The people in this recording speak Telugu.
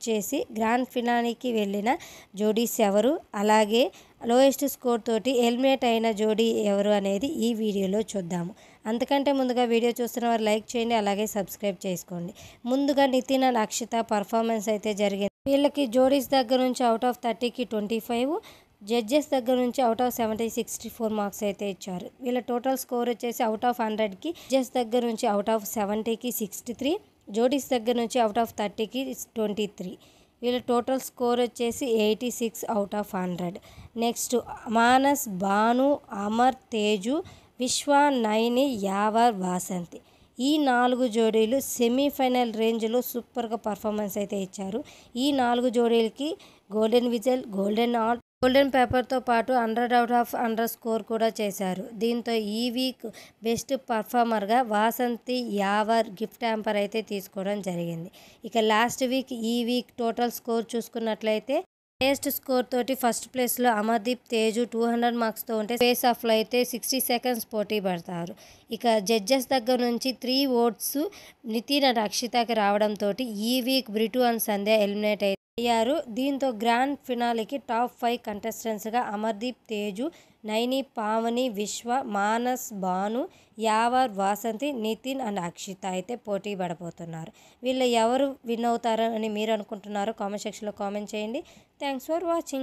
చేసి గ్రాండ్ ఫినాలేకి వెళ్ళిన జోడీస్ ఎవరు, అలాగే లోయెస్ట్ స్కోర్ తోటి ఎలిమినేట్ అయిన జోడీ ఎవరు అనేది ఈ వీడియోలో చూద్దాము. అంతకంటే ముందుగా వీడియో చూస్తున్న వారు లైక్ చేయండి, అలాగే సబ్స్క్రైబ్ చేసుకోండి. ముందుగా నితిన్ అండ్ అక్షిత పర్ఫార్మెన్స్ అయితే జరిగింది. వీళ్ళకి జోడీస్ దగ్గర నుంచి అవుట్ ఆఫ్ 30కి 25, జడ్జెస్ దగ్గర నుంచి అవుట్ ఆఫ్ 70 64 మార్క్స్ అయితే ఇచ్చారు. వీళ్ళ టోటల్ స్కోర్ వచ్చేసి అవుట్ ఆఫ్ 100కి జడ్జెస్ దగ్గర నుంచి అవుట్ ఆఫ్ 70కి 63, జోడీస్ దగ్గర నుంచి అవుట్ ఆఫ్ 30కి 23. వీళ్ళ టోటల్ స్కోర్ వచ్చేసి 86 out of 100. Next Manas, Bhanu, Amar, Teju, విశ్వ, నైని, యావర్, వాసంతి ఈ 4 జోడీలు సెమీఫైనల్ రేంజ్లో సూపర్గా పర్ఫార్మెన్స్ అయితే ఇచ్చారు. ఈ 4 జోడీలకి గోల్డెన్ విజిల్, గోల్డెన్ పేపర్తో పాటు 100 అవుట్ ఆఫ్ 100 స్కోర్ కూడా చేశారు. దీంతో ఈ వీక్ బెస్ట్ పర్ఫార్మర్గా వాసంతి, యావర్ గిఫ్ట్ హ్యాంపర్ అయితే తీసుకోవడం జరిగింది. ఇక లాస్ట్ వీక్ ఈ వీక్ టోటల్ స్కోర్ చూసుకున్నట్లయితే హైయెస్ట్ స్కోర్ తోటి ఫస్ట్ ప్లేస్లో అమర్దీప్, తేజు 200 మార్క్స్తో ఉంటే ఫేస్ ఆఫ్లో అయితే 60 సెకండ్స్ పోటీ పడతారు. ఇక జడ్జెస్ దగ్గర నుంచి 3 ఓట్స్ నితిన్ అండ్ అక్షితకి రావడంతో ఈ వీక్ బ్రిటు అండ్ సంధ్య ఎలిమినేట్ అయ్యారు. దీంతో గ్రాండ్ ఫినాలేకి టాప్ 5 కంటెస్టెంట్స్గా అమర్దీప్, తేజు, నైని, పావని, విశ్వ, మానస్, భాను, యావర్, వాసంతి, నితిన్ అండ్ అక్షిత అయితే పోటీ పడబోతున్నారు. వీళ్ళు ఎవరు విన్ అవుతారని మీరు అనుకుంటున్నారో కామెంట్ సెక్షన్లో కామెంట్ చేయండి. Thanks for watching.